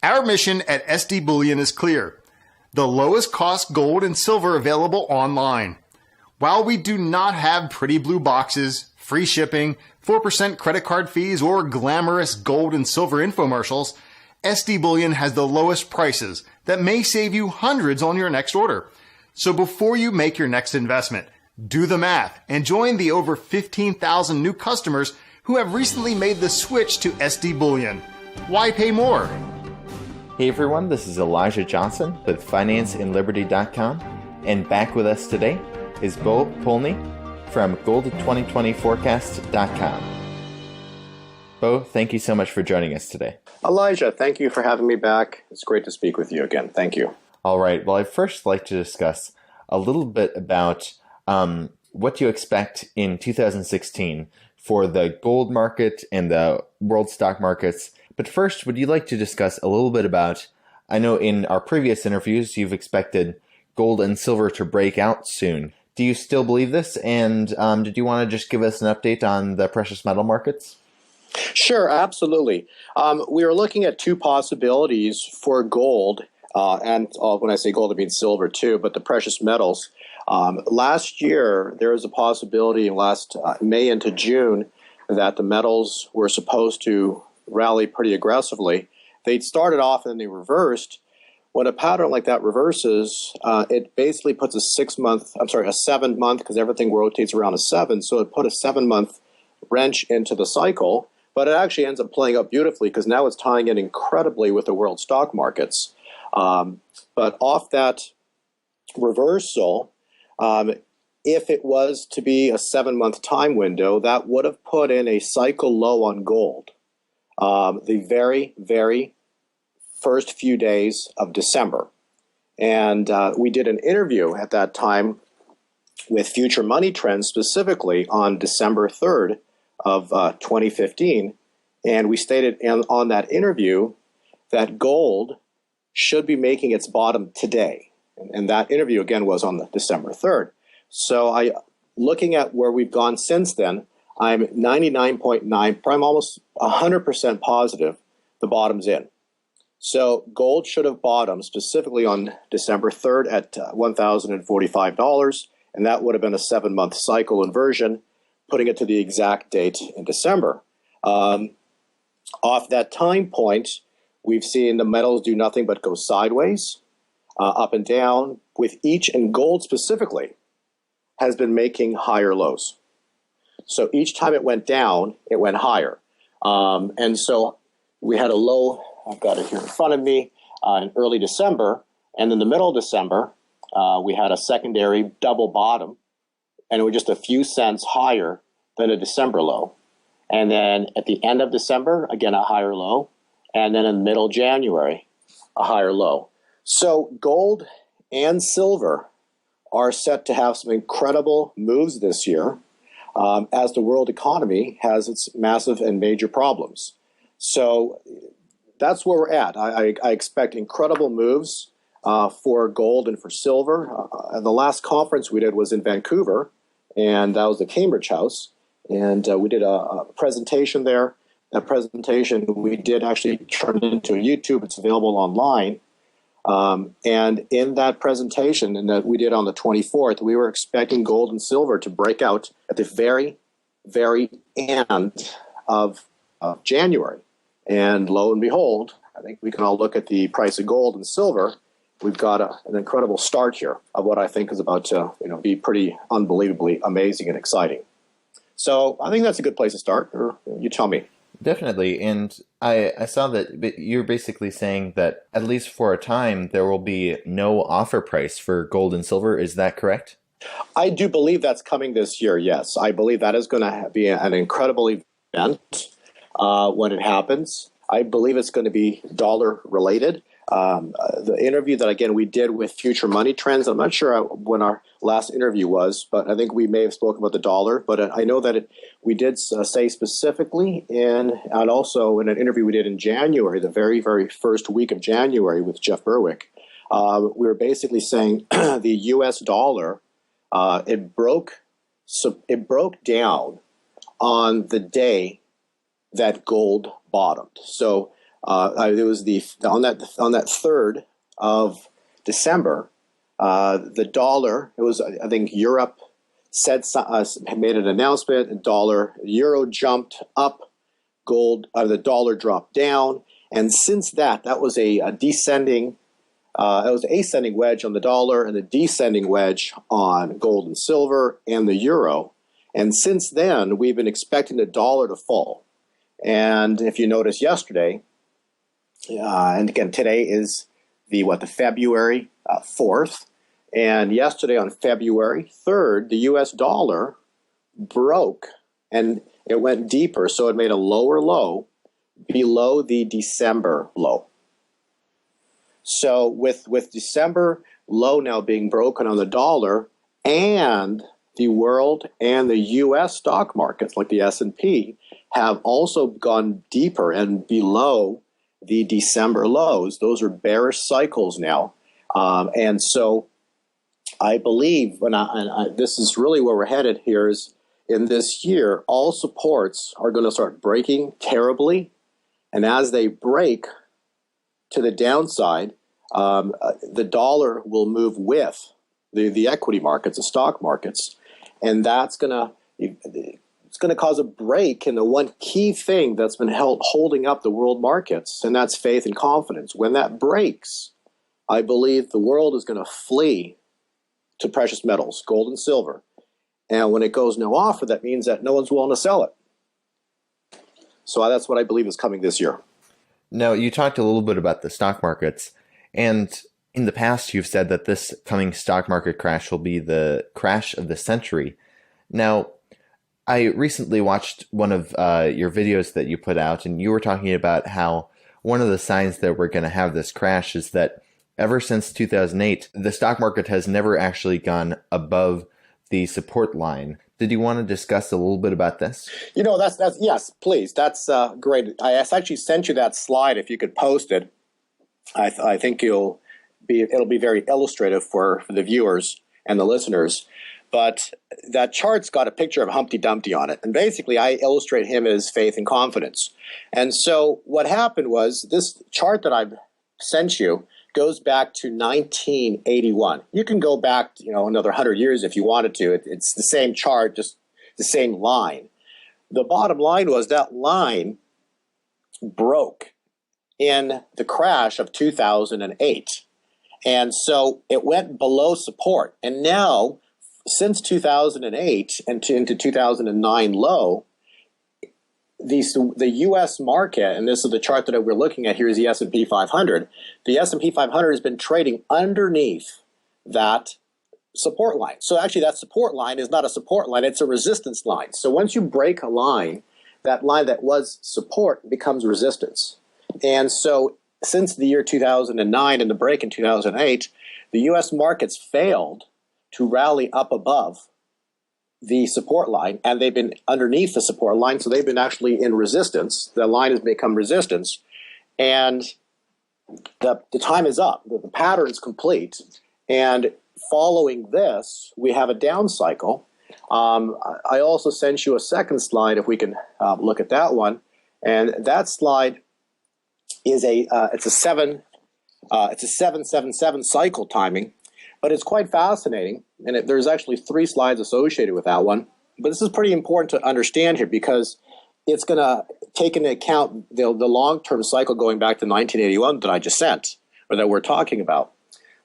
Our mission at SD Bullion is clear: the lowest cost gold and silver available online. While we do not have pretty blue boxes, free shipping, 4% credit card fees, or glamorous gold and silver infomercials, SD Bullion has the lowest prices that may save you hundreds on your next order. So before you make your next investment, do the math and join the over 15,000 new customers who have recently made the switch to SD Bullion. Why pay more? Hey everyone, this is Elijah Johnson with FinanceandLiberty.com, and back with us today is Bo Polney from Gold2020Forecast.com. Bo, thank you so much for joining us today. Elijah, thank you for having me back. It's great to speak with you again. Thank you. All right. Well, I'd first like to discuss a little bit about what you expect in 2016 for the gold market and the world stock markets. But first, would you like to discuss a little bit about, I know in our previous interviews, you've expected gold and silver to break out soon. Do you still believe this? And did you want to just give us an update on the precious metal markets? Sure, absolutely. We are looking at two possibilities for gold, and when I say gold, I mean silver too, but the precious metals. Last year, there was a possibility in last May into June that the metals were supposed to rally pretty aggressively. They'd started off and then they reversed. When a pattern like that reverses, it basically puts a 7 month, because everything rotates around a 7, so it put a 7-month wrench into the cycle, but it actually ends up playing out beautifully because now it's tying in incredibly with the world stock markets. But off that reversal, if it was to be a 7-month time window, that would have put in a cycle low on gold the very, very first few days of December. And we did an interview at that time with Future Money Trends, specifically on December 3rd of 2015. And we stated on that interview that gold should be making its bottom today. And that interview, again, was on December 3rd. So looking at where we've gone since then, I'm 99.9, I'm almost 100% positive the bottom's in. So gold should have bottomed specifically on December 3rd at $1,045, and that would have been a 7-month cycle inversion, putting it to the exact date in December. Off that time point, we've seen the metals do nothing but go sideways, up and down, with each, and gold specifically, has been making higher lows. So each time it went down, it went higher. And so we had a low, I've got it here in front of me, in early December. And in the middle of December, we had a secondary double bottom, and it was just a few cents higher than a December low. And then at the end of December, again, a higher low. And then in the middle of January, a higher low. So gold and silver are set to have some incredible moves this year, as the world economy has its massive and major problems. So that's where we're at. I expect incredible moves for gold and for silver. The last conference we did was in Vancouver, and that was the Cambridge House. And we did a presentation there. That presentation we did actually turn into a YouTube. It's available online. And in that presentation, and that we did on the 24th, we were expecting gold and silver to break out at the very, very end of January. And lo and behold, I think we can all look at the price of gold and silver. We've got an incredible start here of what I think is about to be pretty unbelievably amazing and exciting. So I think that's a good place to start, or you tell me. Definitely. And I saw that you're basically saying that at least for a time, there will be no offer price for gold and silver. Is that correct? I do believe that's coming this year, yes. I believe that is going to be an incredible event when it happens. I believe it's going to be dollar related. The interview that, again, we did with Future Money Trends, I'm not sure when our last interview was, but I think we may have spoken about the dollar. But I know that we did say specifically, and also in an interview we did in January, the very, very first week of January with Jeff Berwick, we were basically saying the U.S. dollar, it broke down on the day that gold bottomed. So It was on that 3rd of December, the dollar. It was, I think, Europe made an announcement. Euro jumped up, the dollar dropped down, and since that was a descending. It was an ascending wedge on the dollar and a descending wedge on gold and silver and the euro. And since then, we've been expecting the dollar to fall. And if you notice yesterday, and again, today is the February 4th. And yesterday on February 3rd, the US dollar broke and it went deeper. So it made a lower low below the December low. So with December low now being broken on the dollar, and the world and the U.S. stock markets like the S&P have also gone deeper and below the December lows. Those are bearish cycles now. And so I believe, this is really where we're headed here, is in this year, all supports are going to start breaking terribly. And as they break to the downside, the dollar will move with the equity markets, the stock markets, and it's going to cause a break in the one key thing that's been holding up the world markets, and that's faith and confidence. When that breaks, I believe the world is going to flee to precious metals, gold and silver. And when it goes no offer, that means that no one's willing to sell it. So that's what I believe is coming this year. Now, you talked a little bit about the stock markets, and in the past you've said that this coming stock market crash will be the crash of the century. Now, I recently watched one of your videos that you put out, and you were talking about how one of the signs that we're going to have this crash is that ever since 2008, the stock market has never actually gone above the support line. Did you want to discuss a little bit about this? That's yes, please. That's great. I actually sent you that slide. If you could post it, I think it'll be very illustrative for the viewers and the listeners. But that chart's got a picture of Humpty Dumpty on it, and basically I illustrate him as faith and confidence. And so what happened was, this chart that I've sent you goes back to 1981. You can go back, another 100 years if you wanted to. It's the same chart, just the same line. The bottom line was that line broke in the crash of 2008. And so it went below support. And now, since 2008 and into 2009 low, the U.S. market, and this is the chart that we're looking at here, is the S&P 500. The S&P 500 has been trading underneath that support line. So actually that support line is not a support line, it's a resistance line. So once you break a line, that line that was support becomes resistance. And so since the year 2009 and the break in 2008, the U.S. markets failed to rally up above the support line, and they've been underneath the support line, so they've been actually in resistance. The line has become resistance, and the time is up. The pattern's complete, and following this, we have a down cycle. I also sent you a second slide, if we can look at that one, and that slide is it's a 777 cycle timing. But it's quite fascinating, and there's actually 3 slides associated with that one. But this is pretty important to understand here, because it's going to take into account the long-term cycle going back to 1981 that I just sent, or that we're talking about.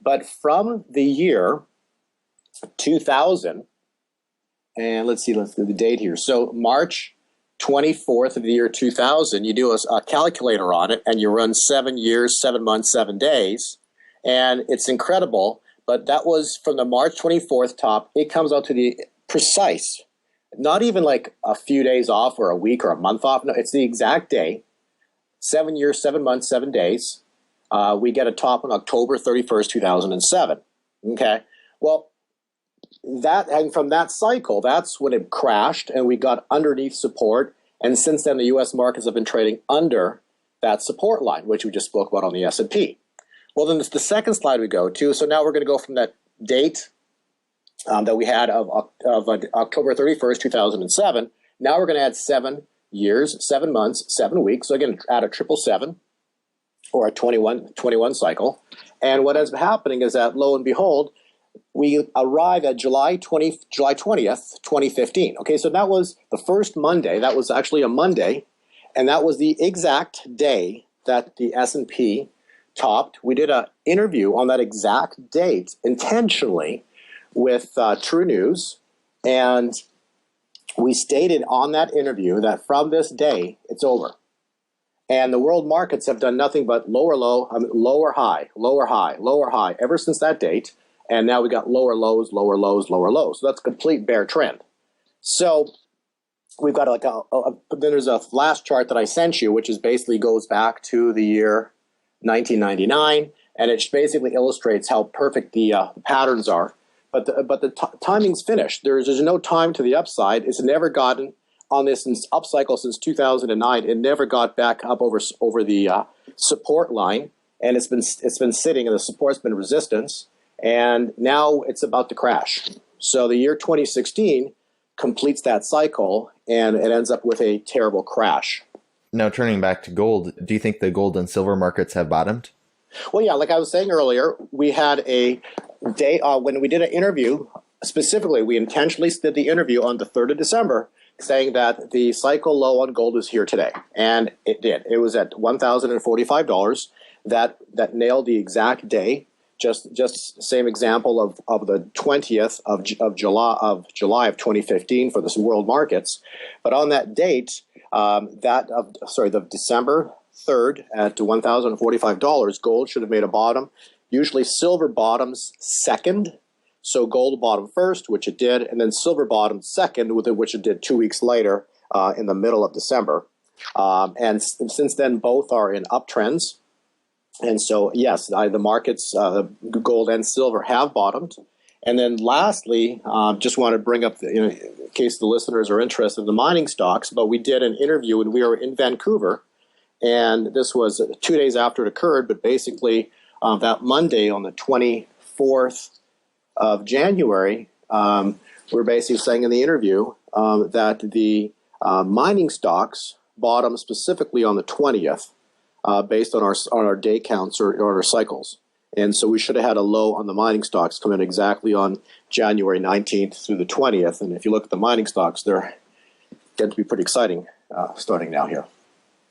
But from the year 2000, and let's do the date here. So March 24th of the year 2000, you do a calculator on it, and you run 7 years, 7 months, 7 days. And it's incredible. But that was from the March 24th top. It comes out to the precise, not even like a few days off or a week or a month off. No, it's the exact day. 7 years, 7 months, 7 days. We get a top on October 31st, 2007. Okay. Well, and from that cycle, that's when it crashed and we got underneath support. And since then, the U.S. markets have been trading under that support line, which we just spoke about on the S&P. Well, then it's the second slide we go to. So now we're going to go from that date that we had of October 31st, 2007. Now we're going to add 7 years, 7 months, 7 weeks. So again, add a 777. or a 21 cycle. And what ends up happening is that, lo and behold, we arrive at July 20th, 2015. Okay, so that was the first Monday. That was actually a Monday, and that was the exact day that the S&P topped. We did an interview on that exact date intentionally with True News, and we stated on that interview that from this day, it's over. And the world markets have done nothing but lower low, lower high, lower high, lower high ever since that date. And now we got lower lows, lower lows, lower lows. So that's a complete bear trend. So we've got like then there's a last chart that I sent you, which is basically goes back to the year 1999, and it basically illustrates how perfect the patterns are. But the timing's finished. There's no time to the upside. It's never gotten on this upcycle since 2009. It never got back up over the support line, and it's been sitting, and the support's been resistance. And now it's about to crash. So the year 2016 completes that cycle, and it ends up with a terrible crash. Now, turning back to gold, do you think the gold and silver markets have bottomed? Well, yeah, like I was saying earlier, we had a day when we did an interview. Specifically, we intentionally did the interview on the 3rd of December, saying that the cycle low on gold is here today. And it did. It was at $1,045. That nailed the exact day. Just same example of the 20th of July of 2015 for the world markets, but on that date, the December 3rd at $1,045, gold should have made a bottom. Usually silver bottoms second, so gold bottom first, which it did, and then silver bottom second, which it did 2 weeks later in the middle of December. And since then, both are in uptrends. And so, yes, the markets, gold and silver, have bottomed. And then lastly, just want to bring up, in case the listeners are interested in the mining stocks, but we did an interview and we were in Vancouver. And this was 2 days after it occurred, but basically that Monday on the 24th of January, we're basically saying in the interview that the mining stocks bottom specifically on the 20th. Based on our day counts or our cycles. And so we should have had a low on the mining stocks come in exactly on January 19th through the 20th. And if you look at the mining stocks, they're getting to be pretty exciting starting now here.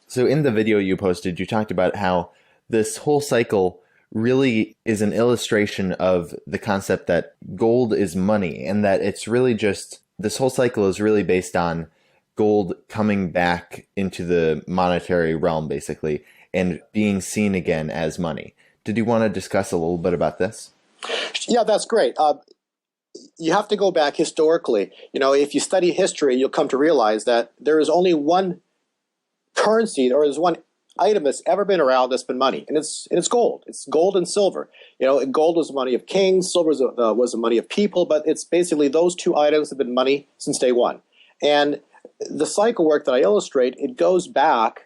So in the video you posted, you talked about how this whole cycle really is an illustration of the concept that gold is money, and that it's really just, this whole cycle is really based on gold coming back into the monetary realm, basically, and being seen again as money. Did you want to discuss a little bit about this? Yeah, that's great. You have to go back historically. If you study history, you'll come to realize that there is only one currency, or there's one item that's ever been around that's been money, and it's gold. It's gold and silver. Gold was the money of kings, silver was the money of people, but it's basically those two items have been money since day one. And the cycle work that I illustrate, it goes back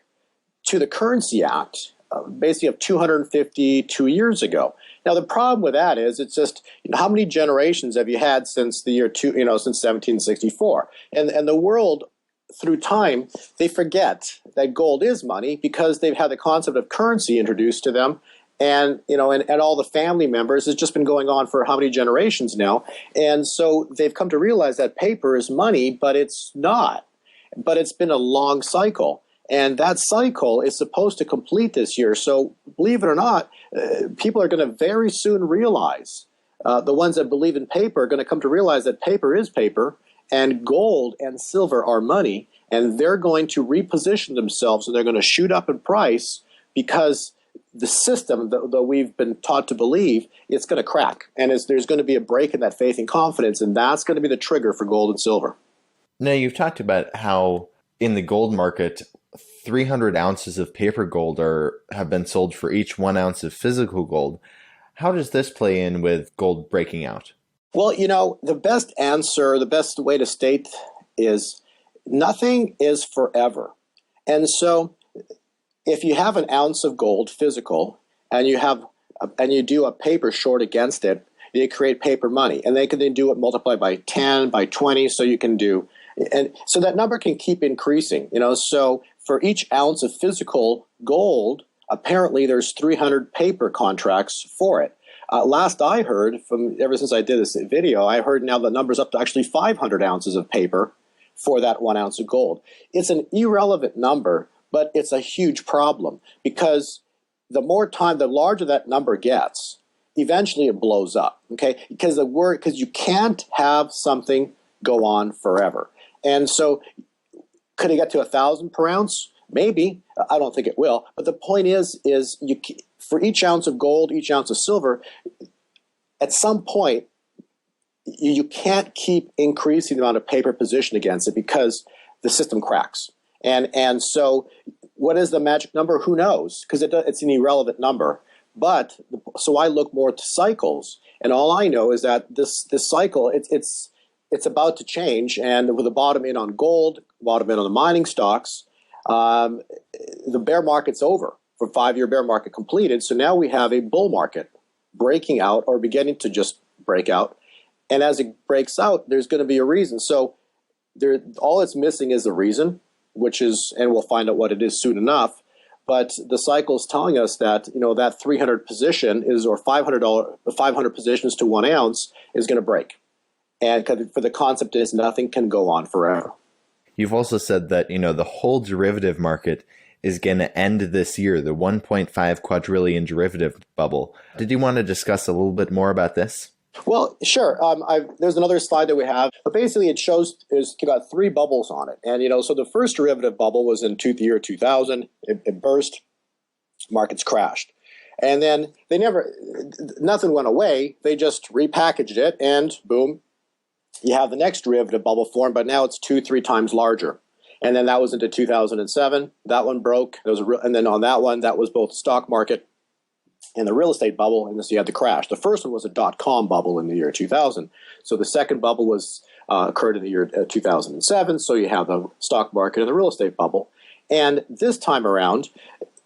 to the Currency Act, basically of 252 years ago. Now, the problem with that is it's just, how many generations have you had since the year since 1764? And the world, through time, they forget that gold is money because they've had the concept of currency introduced to them. And, and all the family members, it's just been going on for how many generations now. And so they've come to realize that paper is money, but it's not. But it's been a long cycle. And that cycle is supposed to complete this year. So believe it or not, people are going to very soon realize, the ones that believe in paper are going to come to realize that paper is paper and gold and silver are money. And they're going to reposition themselves and they're going to shoot up in price because the system that we've been taught to believe, it's going to crack. And there's going to be a break in that faith and confidence. And that's going to be the trigger for gold and silver. Now, you've talked about how in the gold market, 300 ounces of paper gold have been sold for each 1 ounce of physical gold. How does this play in with gold breaking out? Well, the best answer, the best way to state is nothing is forever. And so if you have an ounce of gold physical and you do a paper short against it, you create paper money. And they can then do it multiplied by 10, by 20, so you can do, and so that number can keep increasing. So for each ounce of physical gold, apparently there's 300 paper contracts for it. Last I heard, from ever since I did this video, I heard now the number's up to actually 500 ounces of paper for that 1 ounce of gold. It's an irrelevant number, but it's a huge problem, because the more time, the larger that number gets, eventually it blows up, okay? Because you can't have something go on forever. And so could it get to 1,000 per ounce? Maybe. I don't think it will. But the point is for each ounce of gold, each ounce of silver, at some point, you can't keep increasing the amount of paper position against it, because the system cracks. And so what is the magic number? Who knows? Because it's an irrelevant number. But so I look more to cycles, and all I know is that this cycle, it's about to change. And with the bottom in on gold, bottom in on the mining stocks, the bear market's over. For 5-year bear market completed. So now we have a bull market breaking out, or beginning to just break out. And as it breaks out, there's going to be a reason. So all it's missing is the reason, which is, and we'll find out what it is soon enough. But the cycle is telling us that, that 300 position is, or $500 positions to 1 ounce is going to break. And for the concept is nothing can go on forever. You've also said that, the whole derivative market is going to end this year, the 1.5 quadrillion derivative bubble. Did you want to discuss a little bit more about this? Well, sure. There's another slide that we have, but basically it shows it's got 3 bubbles on it. And, so the first derivative bubble was in the year 2000. It burst, markets crashed. And then nothing went away. They just repackaged it, and boom, you have the next derivative bubble formed, but now it's 2-3 times larger. And then that was into 2007. That one broke. And then on that one, that was both the stock market and the real estate bubble, and so you had the crash. The first one was a dot-com bubble in the year 2000. So the second bubble occurred in the year 2007. So you have the stock market and the real estate bubble. And this time around,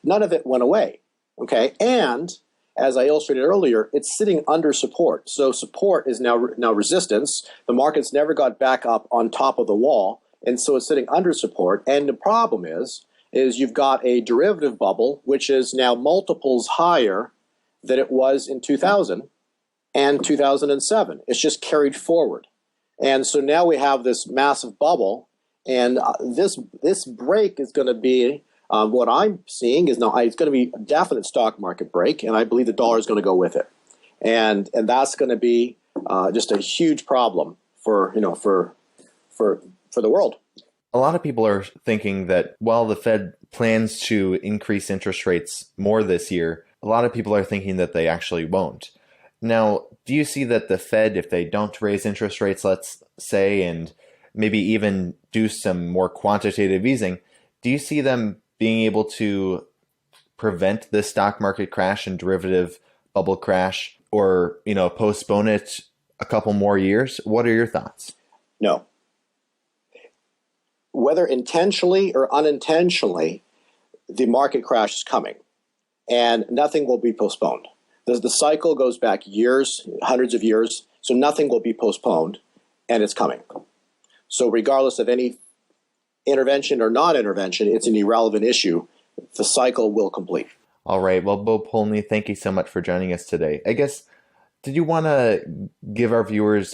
none of it went away. Okay, and as I illustrated earlier, it's sitting under support. So support is now resistance. The market's never got back up on top of the wall. And so it's sitting under support. And the problem is you've got a derivative bubble, which is now multiples higher than it was in 2000 and 2007. It's just carried forward. And so now we have this massive bubble. And this break is going to be, what I'm seeing is now it's going to be a definite stock market break. And I believe the dollar is going to go with it. And that's going to be just a huge problem for the world. A lot of people are thinking that while the Fed plans to increase interest rates more this year, a lot of people are thinking that they actually won't. Now, do you see that the Fed, if they don't raise interest rates, let's say, and maybe even do some more quantitative easing, do you see them being able to prevent the stock market crash and derivative bubble crash, or, postpone it a couple more years? What are your thoughts? No. Whether intentionally or unintentionally, the market crash is coming, and nothing will be postponed. The cycle goes back years, hundreds of years, so nothing will be postponed, and it's coming. So regardless of any intervention or non-intervention, it's an irrelevant issue. The cycle will complete. All right. Well, Bo Polney, thank you so much for joining us today. I guess, did you want to give our viewers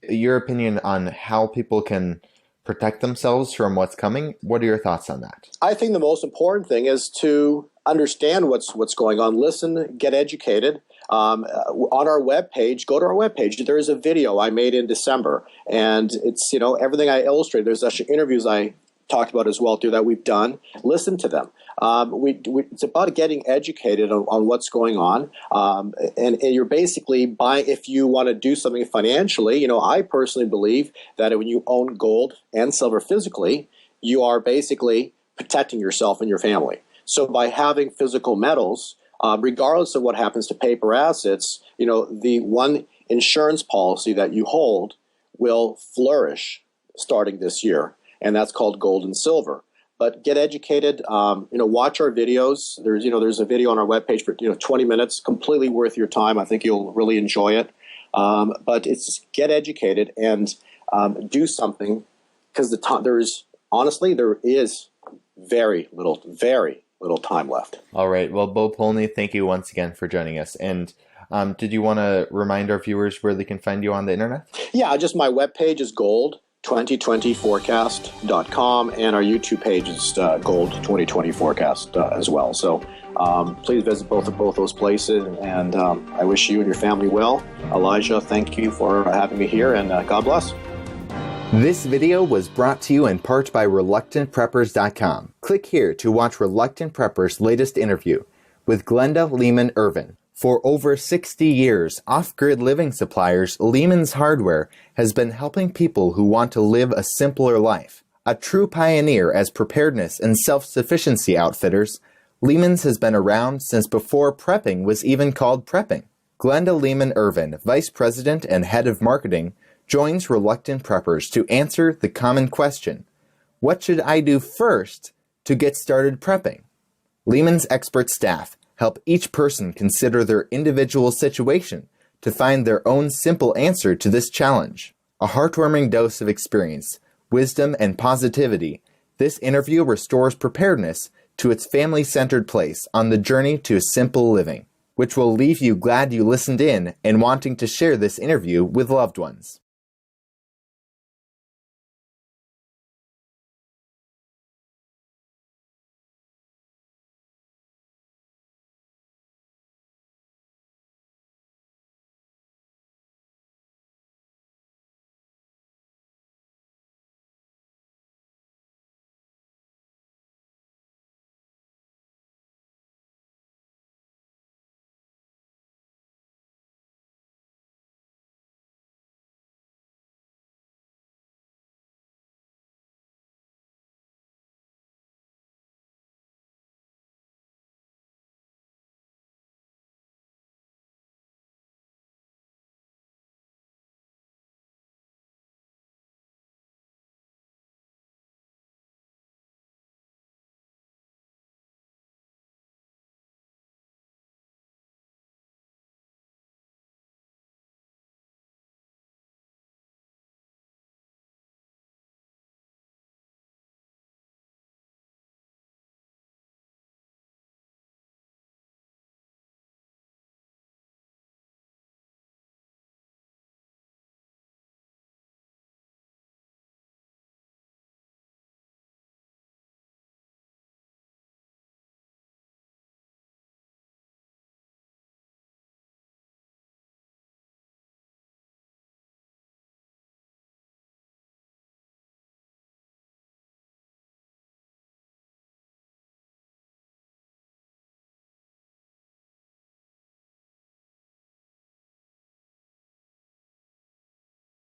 your opinion on how people can protect themselves from what's coming? What are your thoughts on that? I think the most important thing is to understand what's going on. Listen, get educated. On our webpage, go to our webpage. There is a video I made in December, and it's everything I illustrated. There's actually interviews I talked about as well too that we've done. Listen to them. It's about getting educated on what's going on, and you're basically buying. If you want to do something financially, I personally believe that when you own gold and silver physically, you are basically protecting yourself and your family. So by having physical metals, regardless of what happens to paper assets, the one insurance policy that you hold will flourish starting this year, and that's called gold and silver. But get educated. Watch our videos. There's a video on our webpage for 20 minutes, completely worth your time. I think you'll really enjoy it. But it's get educated and do something, because there is very little time left. All right. Well, Bo Polney, thank you once again for joining us. And did you want to remind our viewers where they can find you on the internet? Yeah, just my webpage is gold2020forecast.com, and our YouTube page is Gold 2020 Forecast as well. So please visit both those places, and I wish you and your family well. Elijah, thank you for having me here, and God bless. This video was brought to you in part by ReluctantPreppers.com. Click here to watch Reluctant Prepper's latest interview with Glenda Lehman Irvin. For over 60 years, off-grid living suppliers Lehman's Hardware has been helping people who want to live a simpler life. A true pioneer as preparedness and self-sufficiency outfitters, Lehman's has been around since before prepping was even called prepping. Glenda Lehman Irvin, Vice President and Head of Marketing, joins Reluctant Preppers to answer the common question, what should I do first to get started prepping? Lehman's expert staff help each person consider their individual situation to find their own simple answer to this challenge. A heartwarming dose of experience, wisdom, and positivity, this interview restores preparedness to its family-centered place on the journey to simple living, which will leave you glad you listened in and wanting to share this interview with loved ones.